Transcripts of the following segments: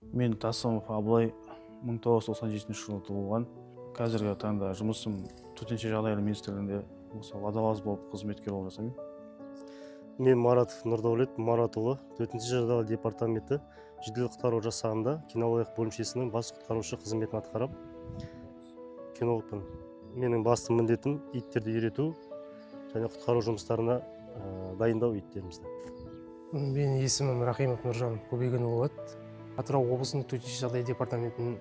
Мен Тасымов Абылай 1997 жылы туылған. Қазіргі таңда жұмысым төтенше жағдайлар министрлігінде осы водолаз болып қызметкер болып жасаймын. Мен Маратов Нұрдәулет Маратұлы, төтенше жағдайлар департаменті жедел құтқару жасағында кинологиялық бөлімшесінің бас құтқарушы қызметін атқарып, кинологпын. Менің басты міндетім иттерді үйрету және құтқару жұмыстарына дайындау иттерімізді. Менің есімім Рахимов Нұржан Көбегенұлы. Атырау облысының төтенше жағдай департаментінің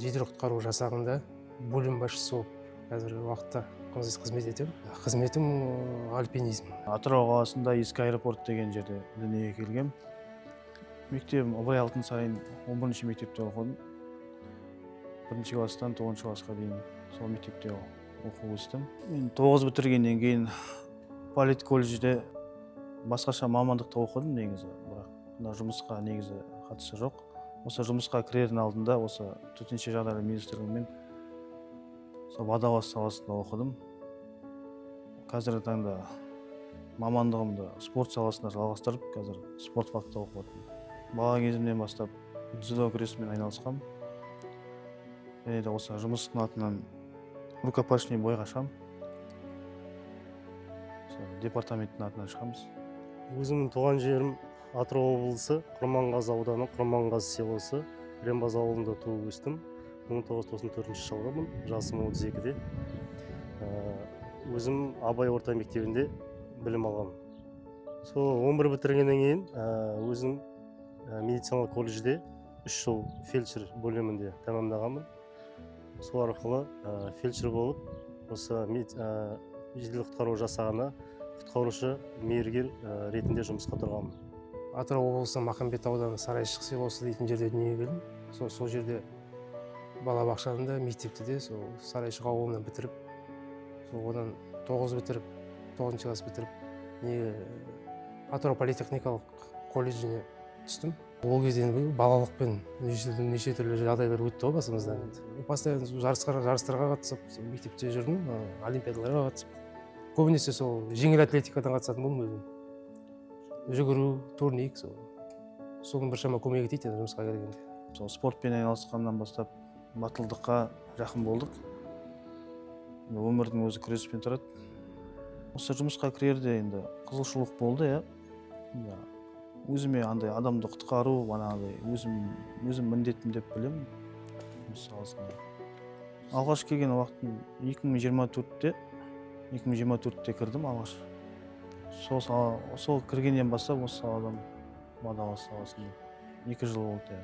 жедел құтқару жасағында бөлім басшысы болып қазіргі уақытта қызмет етемін. Қызметім альпинизм. Атырау қаласында ескі аэропорт деген жерде дүниеге келгем. Мектебім Абай Алтын сайын 11-ші мектепте оқыдым. 1-ші класстан 9-ші классқа дейін сол мектепте оқу өстім. Мен 9 бітіргеннен кейін полит колледжде басқаша мамандықта оқыдым негізі, бірақ жұмысқа негізі қатысы жоқ. Осы жұмысқа кірердің алдында осы төтенше жағдайлар министрлігімен водолаз саласында оқыдым. Қазіргі таңда мамандығымды спорт саласында жалғастырып, қазір спорт факта оқып отырмын. Бала кезімнен бастап дзюдо күресімен айналысқам. Және де осы жұмыстың атынан рукопашный бойға шығам. Департаменттің атынан шығамыз. Өзімнің туған жерім Атырау облысы, Құрманғазы ауданы, Құрманғазы селосы, Рембаз ауылында туып өстім. 1994 жылғымын, жасым 32-де. Өзім Абай орта мектебінде білім алғам. Сол 11 бітіргеннен кейін өзім медициналық колледжде 3 жыл фельдшер бөлімінде тәмамдағанмын. Сол арқылы фельдшер болып, осы жедел құтқару жасағына құтқарушы мейіргер ретінде жұмысқа тұрғанмын. Атырау облысы Махамбет ауданы Сарайшық селосы дейтін жерде дүниеге келдім. Сол жерде балабақшасында, мектепте де сол Сарайшық ауылынан бітіріп, одан 9 бітіріп, 9-ші класс бітіріп, Атырау политехникалық колледжіне түстім. Ол кезде балалықпен неше түрлі жағдайлар өтті ғой басымыздан. Постоянно жарыстарға қатысып, мектепте жүрдім, олимпиадаларға қатысып. Көбінесе сол жеңіл атлетикадан қатысатын болдым өзім. Жүгіру, турник, соның біршама көмек етеді жұмысқа келгенде. Сол спортпен айналысқаннан бастап батылдыққа жақын болдық. Өмірдің өзі күреспен тұрады. Осы жұмысқа кірерде енді қызығушылық болды, я. Өзіме андай адамды құтқару, өзім міндетім деп білемін. Мысалысында. Алғаш келген уақытым 2024-те кірдім алғаш. Сол кіргеннен бастап осы саладан водолаз саласында 2 жыл болды.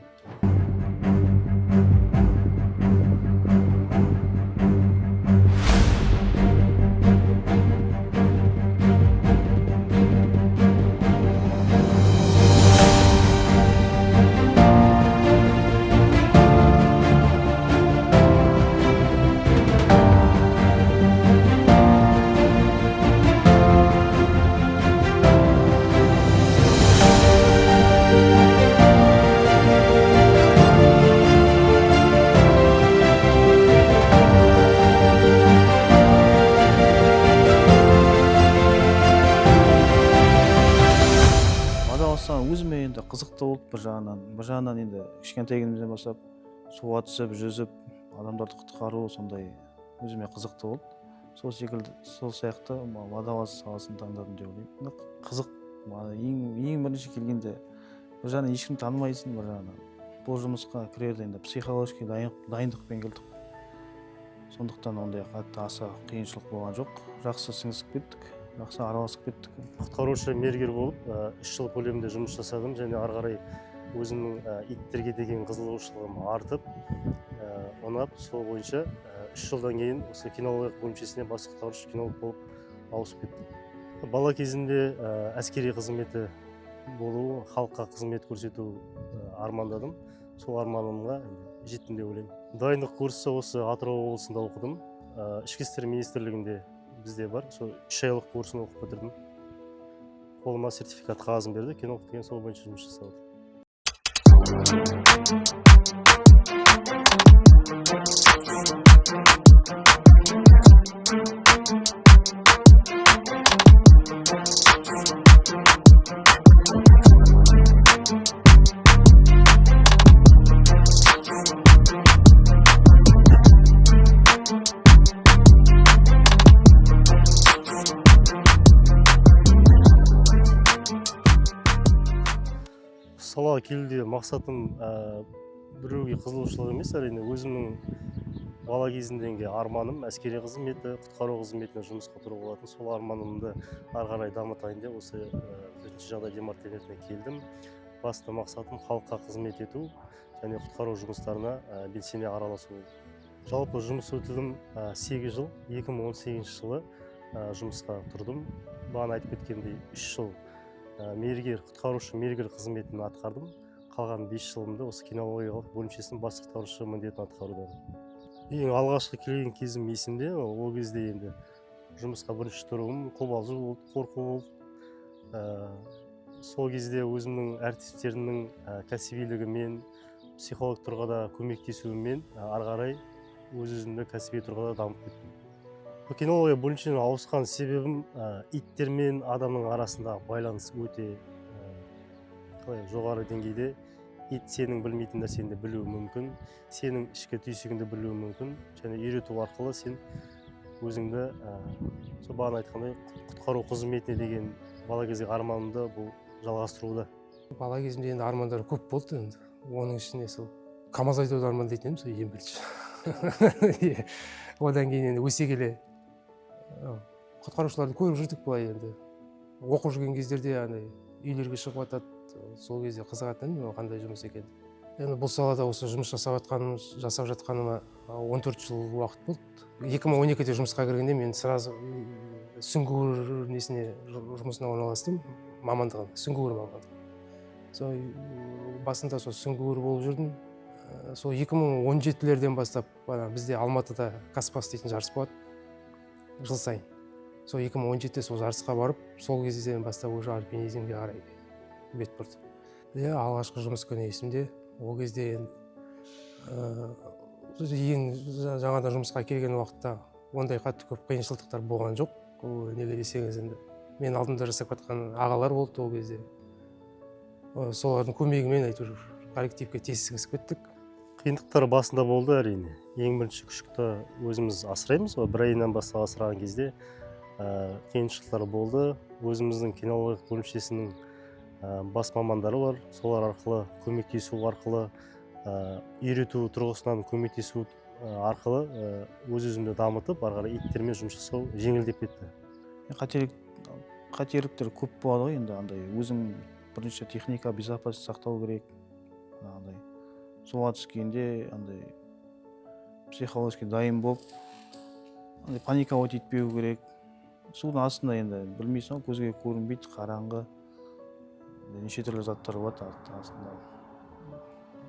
Өзіме енді қызықты болды бір жағынан енді кішкентай кезімізден бастап суға түсіп, жүзіп, адамдарды құтқару сондай өзіме қызықты болды. Сол сияқты водолаз саласын таңдадым деп ойлаймын. Қызық, ең бірінші келгенде бір жағынан ешкім танымайсың, бір жағынан бұл жұмысқа кірерде енді психологически дайындықпен келдік. Сондықтан ондай қатты аса қиыншылық болған жоқ. Жақсы сіңісіп кеттік. Жақсы араласып кеттік. Құтқарушы мергер болып 3 жыл көлемінде жұмыс жасадым және ары қарай өзімнің иттерге деген қызығушылығым артып, ұнап, сол бойынша 3 жылдан кейін осы кинологиялық бөлімшесіне бас құтқарушы кинолог болып ауысып кеттім. Бала кезімде әскери қызметі болу, халыққа қызмет көрсету армандадым. Сол арманымға жеттім деп ойлаймын. Дайындық курсы осы Атырау облысында оқыдым. Ішкі істер министрлігінде бізде бар, сол 3 айлық курсын оқып бітірдім. Қолыма сертификат қағазын берді, кинолог деген сол бойынша жұмыс жасап келуде мақсатым біреуге қызығушылық емес, әрине өзімнің бала кезімдегі арманым әскери қызметі, құтқару қызметіне жұмысқа тұру болатын. Сол арманымды ары қарай дамытайын деп осы төтенше жағдай департаментіне келдім. Басты мақсатым халыққа қызмет ету және құтқару жұмыстарына белсене араласу. Жалпы жұмыс өтілім 8 жыл, 2018 жылы жұмысқа тұрдым. Бағана айтып кеткендей 3 жыл мергер, құтқарушы мергер қызметін атқардым. Қалған 5 жылымды осы кинологиялық бөлімшесінің бас құтқарушы міндетін атқарудамын. Ең алғашқы келген кезім есімде, ол кезде енді жұмысқа бірінші тұруым қобалжу болды, қорқу болды. Сол кезде өзімнің әріптестерімнің кәсібилігімен, психолог тұрғыда көмектесуімен ары қарай өз-өзімді кәсіби тұрғыда дамып кеттім. Кинология бөлімшесіне ауысқан себебім иттер мен адамның арасындағы байланыс өте жоғары деңгейде. Ит сенің білмейтін нәрсеңді білуі мүмкін, сенің ішкі түйсігіңді білуі мүмкін, және үйрету арқылы сен өзіңді бағана айтқандай құтқару қызметіне деген бала кездегі арманымды бұл жалғастыруда. Бала кезімде енді армандар көп болды енді. Оның ішінде сол КамАЗ айдауды армандайтын едім, сол ең бірінші. Одан кейін енді өсе келе құтқарушыларды көріп жүрдік былай енді. Оқып жүрген кездерде үйлерге шығып жатады, сол кезде қызығатын қандай жұмыс екен. Енді бұл салада осы жұмыс жасап жатқаныма 14 жыл уақыт болды. 2012-де жұмысқа кіргенде мен сразу сүңгуір жұмысына орналастым, мамандығын, сүңгуір мамандығы. Сол басында сол сүңгуір болып жүрдім. Сол 2017-лерден бастап бізде Алматыда Каспас дейтін жарыс болады жыл сайын. Сол 2017-де сол жарысқа барып, сол кезден бастап уже альпинизмге қарай бет бұрды. Алғашқы жұмыс күні есімде. Ол кезде ең жаңадан жұмысқа келген уақытта ондай қатты көп қиыншылықтар болған жоқ. Неге десеңіз, енді мен алдымда жасап жатқан ағалар болды ол кезде. Солардың көмегімен әйтеуір коллективке тез сіңісіп кеттік. Қиындықтар басында болды әрине. Ең бірінші күшікті өзіміз асыраймыз. Бір айынан бастап асыраған кезде қиыншылықтар болды. Өзіміздің кинологиялық бөлімшесінің бас мамандары бар. Солар арқылы көмектесу арқылы, үйрету тұрғысынан көмектесу арқылы өз-өзімді дамытып, ары қарай иттермен жұмыс жасау жеңілдеп кетті. Қателіктер көп болады ғой, енді өзің бірінші техника безопасность сақтау керек. Суға түскенде психологически дайын болып, паника етпеу керек. Судың астында енді білмейсің, көзге көрінбейді, қараңғы. Неше түрлі заттар болады астында.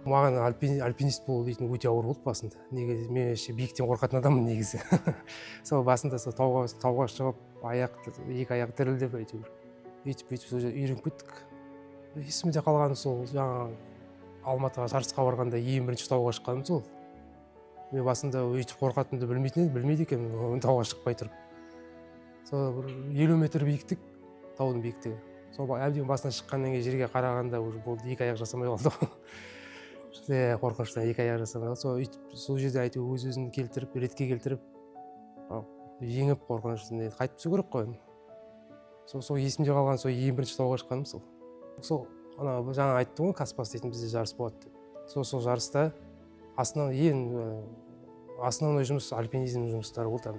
Маған альпинист болу дейтін өте ауыр болды басында. Негізі мен биіктен қорқатын адаммын негізі. Сол басында тауға шығып, екі аяқ дірілдеп әйтеуір. Өйтіп сол жерде үйреніп кеттік. Есімде қалғаны сол жаңа Алматыға жарысқа барғанда ең бірінші тауға шыққаным сол. Мен басында өйтіп қорқатынымды білмейді екенмін тауға шықпай тұрып. Сол 50 метр биіктік, таудың биіктігі. Сол әбден басынан шыққаннан кейін жерге қарағанда уже болды, екі аяқ жасамай қалды. Қорқыныштан екі аяқ жасамай қалды. Сол жерде әйтеуір өз-өзін ретке келтіріп, жеңіп қорқыныштан қайтып түсу керек қой. Сол есімде қалған сол ең бірінші тауға шыққаным сол. Сол жаңа айттым ғой, Каспас дейтін бізде жарыс болады деп. Сол жарыста основной жұмыс альпинизм жұмыстары болды.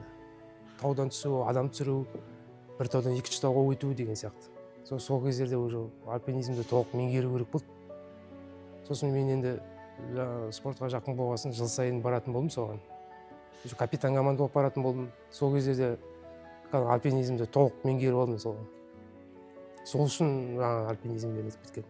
Таудан түсу, адам түсіру, бір таудан екінші тауға өту деген сияқты. Сол кездерде уже альпинизмді толық меңгеру керек болды. Сосын мен енді спортқа жақын болғасын жыл сайын баратын болдым соған. Капитан команда болып баратын болдым. Сол кездерде альпинизмді толық меңгеріп алдым соған. Сол үшін альпинизмге өтіп кеткен.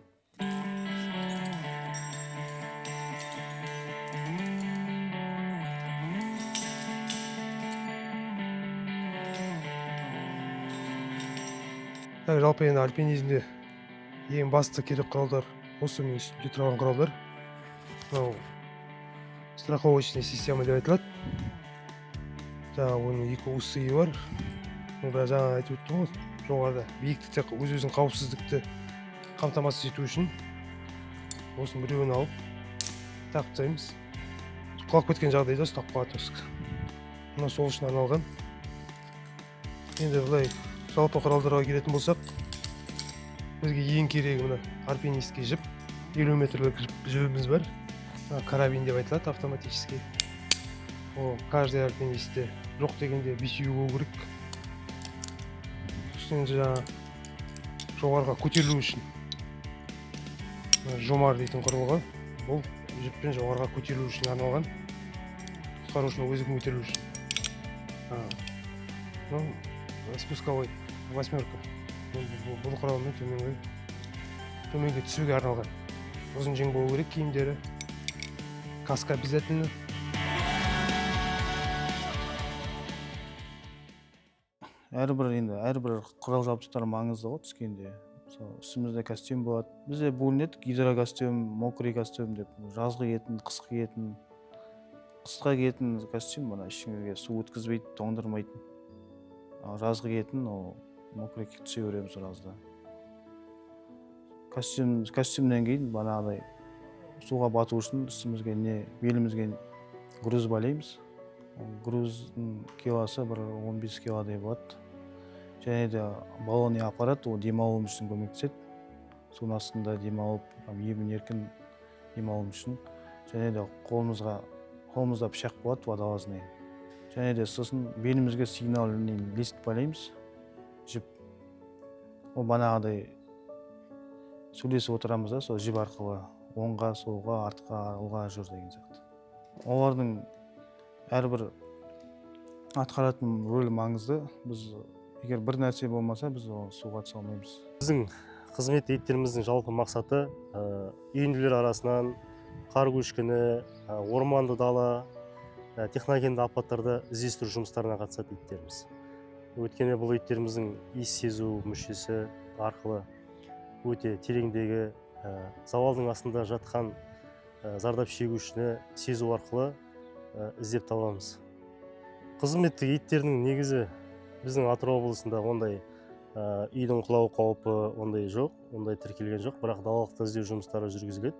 Жалпы енді альпинизмде ең басты керек құралдар осы мен үстінде тұрған құралдар. Страховочная система деп айтылады. Жаңа оның екі усыйы бар. Жаңа айтып өттім ғой, жоғарыда биіктікте өз-өзін қауіпсіздікті қамтамасыз ету үшін осының біреуін алып тақып тастаймыз. Құлап кеткен жағдайда ұстап қалады. Мына сол үшін арналған. Енді былай жалпы құралдарға келетін болсақ, бізге ең керегі мына альпинистке жіп. 50 метрлік жібіміз бар. Карабин деп айтылады, автоматический. О, каждый альпинистте жоқ дегенде бесеу болу керек. Кішкене жаңа жоғарыға көтерілу үшін жомар дейтін құрылғы. Бұл жіппен жоғарыға көтерілу үшін арналған. Құтқарушының өзі көтерілу үшін. Ну, спусковой восьмерка. Бұл құралмен төменге түсуге арналған. Ұзын жең болу керек киімдері. Каска обязательно. әрбір құрал жабдықтар маңызды ғой түскенде. Үстімізде костюм болады. Бізде бөлінеді гидрокостюм, мокрый костюм деп. Жазғы киетін, қысқы киетін. Қысқа киетін костюм мына ішіңізге су өткізбейді, тоңдырмайтын. Ал жазғы киетін ол мокрый түсе береміз жазда. Костюмнен кейін бағанағыдай суға бату үшін үстімізге белімізге груз байлаймыз. Груздың килосы бір 15 килодай болады. Және де баллонный аппарат ол демалуым үшін көмектеседі. Судың астында демалып, емін-еркін демалуым үшін. Және де қолымызда пышақ болады водолазный. Және де сосын белімізге сигнальный лист байлаймыз. Жіп. Ол бағанағыдай сөйлесіп отырамыз да, сол жіп арқылы оңға, солға, артқа, алға жүр деген сияқты. Олардың әрбір атқаратын рөлі маңызды. Біз егер бір нәрсе болмаса, біз суға түсе алмаймыз. Біздің қызмет иттеріміздің жалпы мақсаты үйінділер арасынан қар көшкіні, орманды дала, техногенді апаттарда іздестіру жұмыстарына қатысады иттеріміз. Өйткені бұл иттеріміздің иіс сезу мүшесі арқылы өте тереңдегі завалдың астында жатқан зардап шегушіні сезу арқылы іздеп табамыз. Қызметтік иттердің негізі біздің Атырау облысында ондай үйдің құлау қаупі ондай жоқ, ондай тіркелген жоқ, бірақ далалықта іздеу жұмыстары жүргізіледі.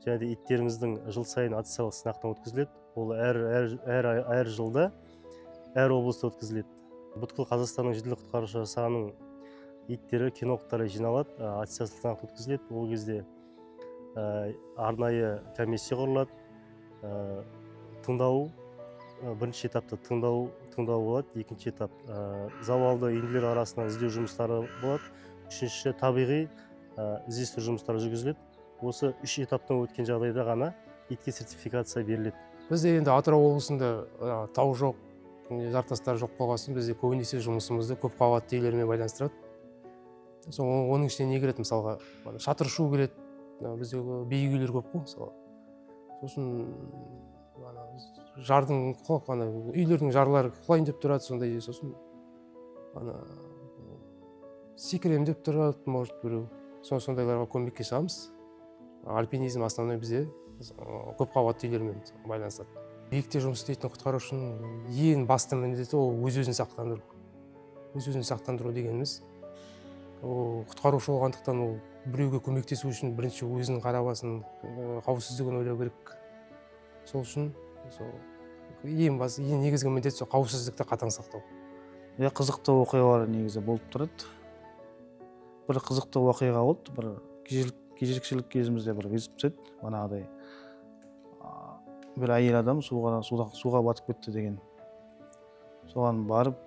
Және де иттеріміздің жыл сайын аттестациялық сынақтан өткізіледі. Ол әр жылда әр облыста өткізіледі. Бүткіл Қазақстанның жедел құтқарушы жасағының иттері, кинологтары жиналады, аттестациялық сынақ өткізіледі. Ол кезде арнайы комиссия құрылады. Тыңдау, бірінші етапта тыңдау болады, екінші етап завалды үйінділер арасынан іздеу жұмыстары болады, үшінші табиғи іздестіру жұмыстары жүргізіледі. Осы үш етаптан өткен жағдайда ғана итке сертификация беріледі. Бізде енді Атырау облысында тау жоқ, жартастар жоқ болғасын, бізде көбінесе жұмысымызды көп қабатты үйлермен байланыстырады. Оның ішіне не кіреді, мысалға шатыр шу кіреді, бізде биік үйлер көп қой, мысалы. Сосын жардың үйлердің жарлары құлайын деп тұрады, сондай. Сосын секірем деп тұрады, может біреу. Сондайларға көмекке шығамыз. Альпинизм основной бізде көп қабатты үйлермен байланысады. Биікте жұмыс істейтін құтқарушының ең басты міндеті ол өз-өзін сақтандыру. Өз-өзін сақтандыру дегеніміз құтқарушы болғандықтан ол біреуге көмектесу үшін бірінші өзінің қарабасын, қауіпсіздігін ойлау керек. Сол үшін ең негізгі міндет сол қауіпсіздікті қатаң сақтау. Қызықты оқиғалар негізі болып тұрады. Бір қызықты оқиға болды, бір кезекшілік кезімізде бір визит түседі, манағыдай бір әйел адам суға батып кетті деген. Соған барып,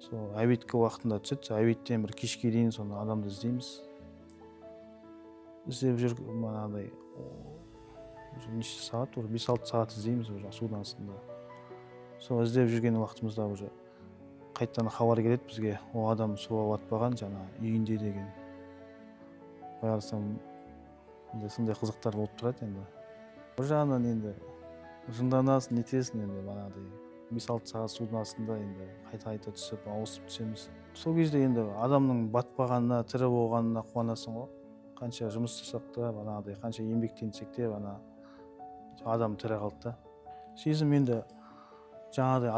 сол әуиткі уақытында түседі, әуиттен бір кешке дейін соны адамды іздейміз. Іздеп жүр, манағыдай неше сағат, 5-6 сағат іздейміз судың астында. Сол іздеп жүрген уақытымызда уже қайттан хабар келеді бізге, о адам суға батпаған, жаңа үйінде деген. Байарсам, сондай қызықтар болып тұрады енді. Бір жағынан енді жынданасың, нетесің енді бағанағыдай 5-6 сағат судың астында енді қайта түсіп, ауысып түсеміз. Сол кезде енді адамның батпағанына, тірі болғанына қуанасың ғой. Қанша жұмыс жасақ та, бағанағыдай қанша еңбектенсек те, адам тірі қалды да. Сезім енді жаңағыдай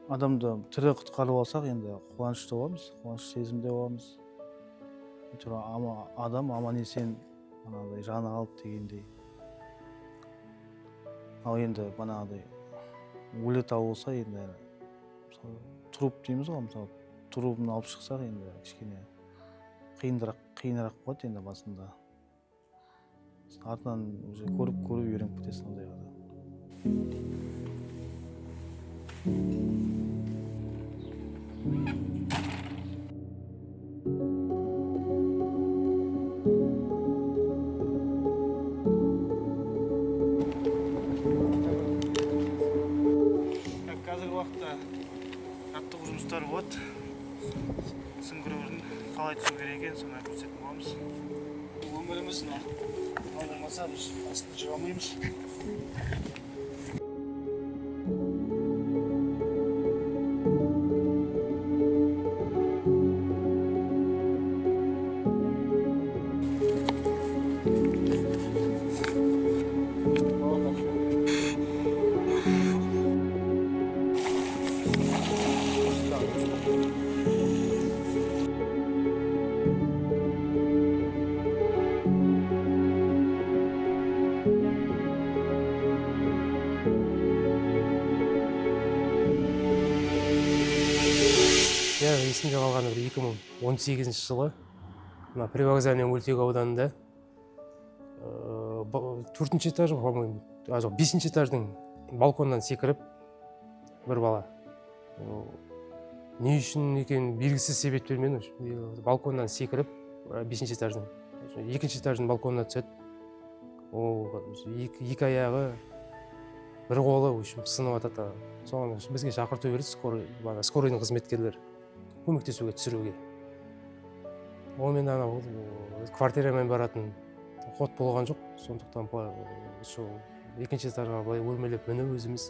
адамды тірі құтқарып алсақ енді қуанышты боламыз, қуаныш сезімде боламыз. Адам аман-есен жаны қалды дегендей. Ал енді бағанағыдай өлі табылса енді труп дейміз ғой, мысалы трупын алып шықсақ енді кішкене қиынырақ болады енді басында. Артынан уже көріп үйреніп кетесің ондайға да. Қазіргі уақытта жаттығу жұмыстары болады. Сүңгуірін қалай түсу керек екенін соны көрсететін боламыз. Өміріміз болмаса біз астын жыға алмаймыз. Есімде қалғаны бір 2018 жылы мына Привокзальный мөлтек ауданында 4-ші этаж, по-моему, жоқ 5-ші этаждың балконнан секіріп бір бала. Не үшін екенін белгісіз себептермен балконнан секіріп 5-ші этаждың 2-ші этаждың балконына түседі. Екі аяғы, бір қолы сынып жатады. Соған бізге шақырту берді скоройдың қызметкерлері. Көмектесуге түсіруге. Онымен квартирамен баратын ход болған жоқ. Сондықтан сол 2-ші этажға былай өрмелеп мініп өзіміз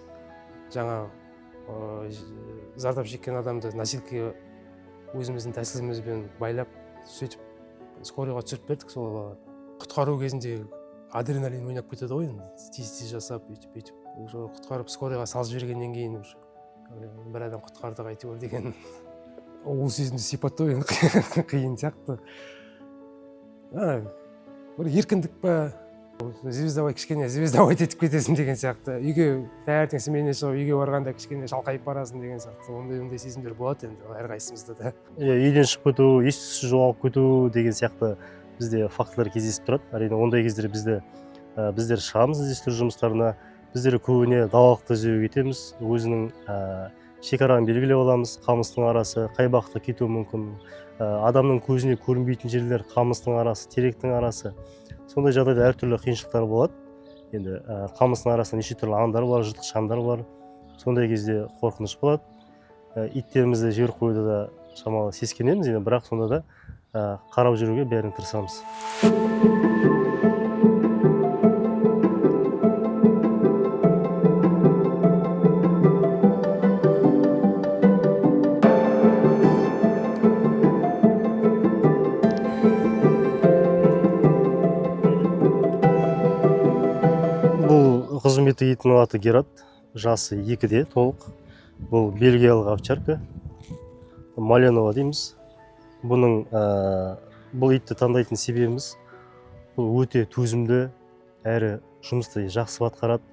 жаңа зардап шеккен адамды носилкаға өзіміздің тәсілімізбен байлап сөйтіп скорыйға түсіріп бердік. Сол құтқару кезінде адреналин ойнап кетеді ғой енді. Тез жасап өйтіп құтқарып скорыйға салып жібергеннен кейін бір адам құтқардық әйтеуір деген ол сезімді сипаттау енді қиын сияқты. Бір еркіндік па, звездовой кішкене звездовой етіп кетесің деген сияқты. Үйге таңертең смене шығып, үйге барғанда кішкене шалқайып барасың деген сияқты. Ондай сезімдер болады енді әрқайсымызда да. Үйден шығып кету, ес-түссіз жоғалып кету деген сияқты бізде фактілер кездесіп тұрады. Әрине ондай кездер біздер шығамыз іздестіру жұмыстарына. Біздер көбіне далалықты іздеуге кетеміз. Өзінің шекараны белгілеп аламыз. Қамыстың арасы қай бағытта кетуі мүмкін. Адамның көзіне көрінбейтін жерлер, қамыстың арасы, теректің арасы. Сондай жағдайда әртүрлі қиыншылықтар болады. Енді қамыстың арасында неше түрлі аңдар бар, жыртқыш аңдар бар. Сондай кезде қорқыныш болады. Иттерімізді жіберіп қоюда да шамалы сескенеміз, бірақ сонда да қарап жүруге бәрін тырысамыз. Қызметі итінің аты Герат, жасы 2-де толық. Бұл бельгиялық овчарка, Маленова дейміз. Бұл итті таңдайтын себебіміз, бұл өте төзімді, әрі жұмысты жақсы атқарады.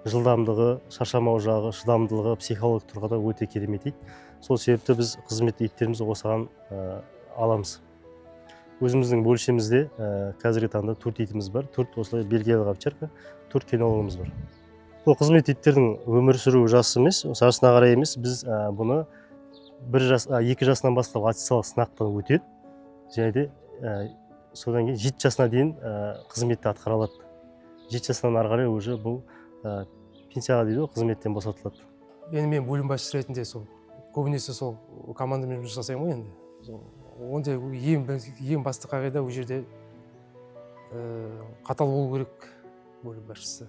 Жылдамдығы, шаршамау жағы, шыдамдылығы психологиялық тұрғыда өте керемет ит. Сол себепті біз қызметті иттерімізді осыған аламыз. Өзіміздің бөлшемізде қазіргі таңда 4 итіміз бар. 4 осылай бельгиялық овчарка, 4 кинологымыз бар. Бұл қызмет иттердің өмір сүру жасы емес, жасына қарай емес, біз бұны 2 жасынан бастап аттестациялық сынақтан өтеді. Және де содан кейін 7 жасына дейін қызметті атқара алады. 7 жасынан ары қарай уже бұл пенсияға дейді, қызметтен босатылады. Енді мен бөлім басшысы ретінде көбінесе сол командамен жұмыс жасаймын ғой енді. Онда ең басты қағида ол жерде қатал болу керек бөлім басшысы.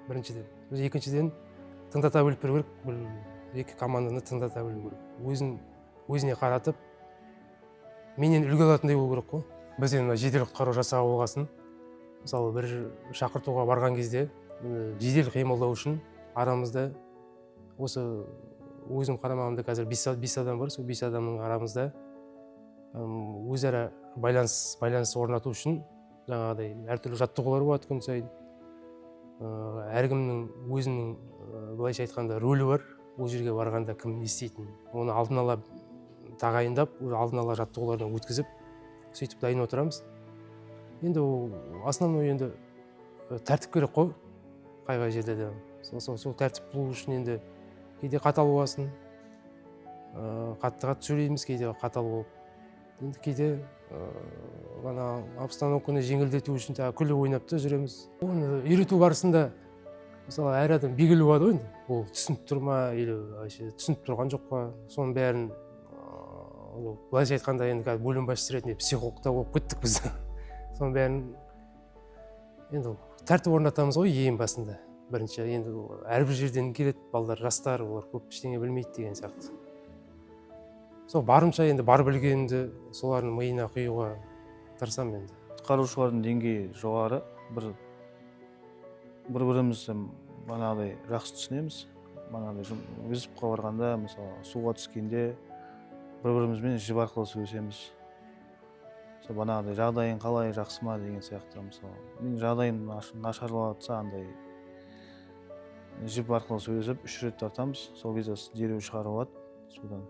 Біріншіден. Екіншіден тыңдата біліп беру керек. Екі команданы тыңдата білу керек. Өзіне қаратып, менен үлгі алатындай болу керек қой. Біз енді жедел құтқару жасағы болғасын, мысалы бір шақыртуға барған кезде жедел қимылдау үшін арамызда осы өзім қарамағымда қазір 5 адам бар. Сол 5 адамның арамызда өзара байланыс орнату үшін жаңағыдай әртүрлі жаттығулар болады күн сайын. Әркімнің өзінің былайша айтқанда рөлі бар. Ол жерге барғанда кім не істейтін, оны алдын ала тағайындап, алдын ала жаттығулардан өткізіп, сөйтіп дайын отырамыз. Енді ол основной енді тәртіп керек қой қай жерде де. Сол тәртіп болу үшін енді кейде қатал боласың, қатты сөйлейміз, кейде қатал болып. Енді кейде ғана обстановканы жеңілдету үшін күліп ойнап та жүреміз. Оны үйрету барысында мысалы әр адам белгілі болады ғой, ол түсініп тұр ма или түсініп тұрған жоқ па, соның бәрін былайша айтқанда енді бөлім басшысы ретінде психологта болып кеттік біз. Соның бәрін енді тәртіп орнатамыз ғой ең басында. Бірінші енді әрбір жерден келеді балдар, жастар, олар көп ештеңе білмейді деген сияқты. Сол барымша енді бар білгенімді солардың миына құюға тырысамын енді. Құтқарушылардың деңгейі жоғары, бір-бірімізді манағыдай жақсы түсінеміз. Манағыдай вызовқа барғанда, мысалы суға түскенде бір-бірімізбен жіп арқылы сөйлесеміз. Манағыдай жағдайың қалай, жақсы ма деген сияқты. Мысалы мен жағдайым нашарлап жатса, андай жіп арқылы сөйлесіп 3 рет тартамыз. Сол кезде дереу шығарып алады судан.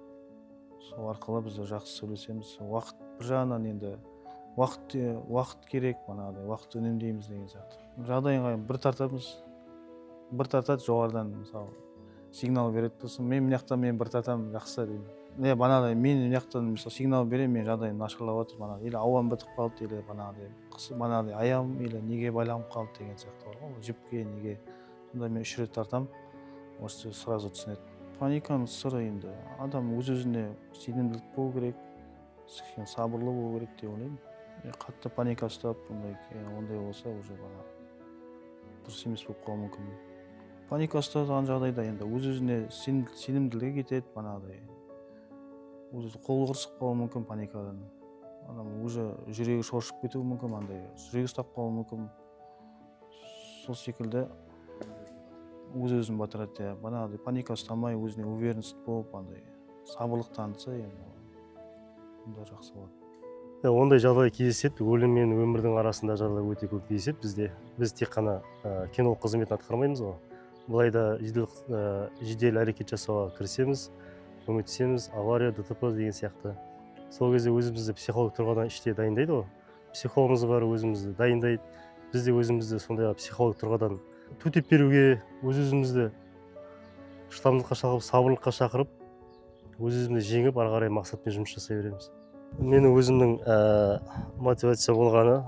Сол арқылы біз жақсы сөйлесеміз. Уақыт бір жағынан енді уақыт керек, манағыдай уақыт үнемдейміз деген сияқты. Жағдайыңға бір тартады жоғарыдан, мысалы сигнал береді болсын, мен мынаяқтан мен бір тартамын, жақсы деймін. Манағыдай мен мынаяқтан мысалы сигнал беремін, мен жағдайым нашарлап жатыр, манағыдай или ауам бітіп қалды, или манағыдай аяғым или неге байланып қалды деген сияқты бар ғой, жіпке неге. Сонда мен 3 рет тартамын, осы сразу түсінеді. Паниканың сыры енді адам өз-өзіне сенімділік болу керек, сабырлы болу керек деп ойлаймын. Қатты паника ұстап, ондай болса уже дұрыс емес болып қалуы мүмкін. Паника ұстаған жағдайда енді өз-өзіне сенімділігі кетеді, манағыдай өзі қолы құрысып қалуы мүмкін паникадан. Адам уже жүрегі шоршып кетуі мүмкін, андай жүрегі ұстап қалуы мүмкін. Сол секілді өз-өзін батырады. Манағыдай паника ұстамай, өзіне уверенность болып, андай сабырлық танытса, онда жақсы болады. Ондай жағдай кездеседі, өлім мен өмірдің арасында жағдай өте көп кездеседі бізде. Біз тек қана кинолог қызметін атқармаймыз ғой. Былайда жедел әрекет жасауға кірісеміз, көмектесеміз, авария, ДТП деген сияқты. Сол кезде өзімізді психолог тұрғыдан іште дайындайды ғой. Психологымыз бар, өзімізді дайындайды. Біз де өзімізді сондай психолог тұрғыдан төтеп беруге, өз-өзімізді шыдамдылыққа шақырып, сабырлыққа шақырып, өз-өзімізді жеңіп, ары қарай мақсатпен жұмыс жасай береміз. Менің өзімнің мотивация болғаны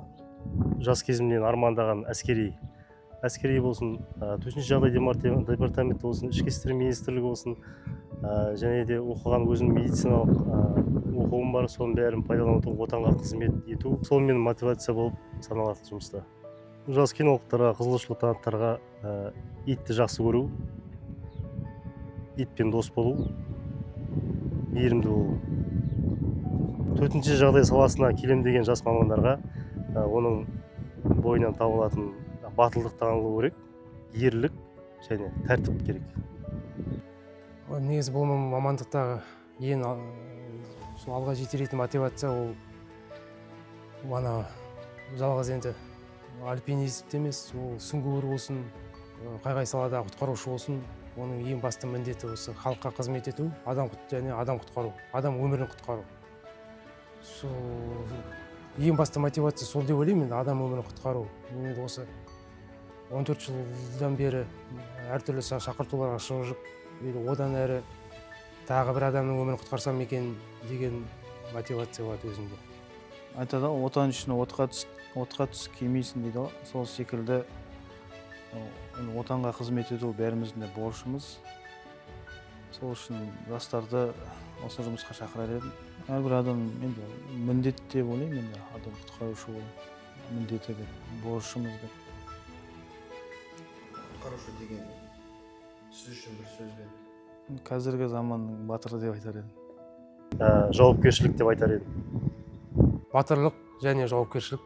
жас кезімнен армандаған әскери болсын, төтенше жағдай департаменті болсын, ішкі істер министрлігі болсын, және де оқыған өзімнің медициналық оқуым бар, соның бәрін пайдаланып отанға қызмет ету. Сол менің мотивация болып саналатын жұмыста. Жас кинологтарға, қызығушылық танытқандарға итті жақсы көру, итпен дос болу, мейірімді болу. Төтенше жағдай саласына келем деген жас мамандарға оның бойынан табылатын батылдық танылу керек, ерлік және тәртіп керек. Негізі бұл мамандықтағы ең алға жетелейтін мотивация ол жалғыз енді альпинист емес, ол сүңгуір болсын, қай салада құтқарушы болсын, оның ең басты міндеті осы халыққа қызмет ету, адам құтқару, адам өмірін құтқару. Ең басты мотивация сол деп ойлаймын, адам өмірін құтқару. Мен осы 14 жылдан бері әртүрлі шақыртуларға шығып, одан әрі тағы бір адамның өмірін құтқарсам екен деген мотивация болады өзімде. Айтады, отан үшін отқа түс кемейсің дейді ғой. Сол секілді отанға қызмет ету бәріміздің де борышымыз. Сол үшін жастарды осы жұмысқа шақырар едім. Әрбір адам енді міндет деп ойлаймын, енді адам құтқарушы болу міндеті деп, борышымыз деп. Құтқарушы деген сіз үшін бір сөзбен? Қазіргі заманның батыры деп айтар едім. Жауапкершілік деп айтар едім. Батырлық және жауапкершілік.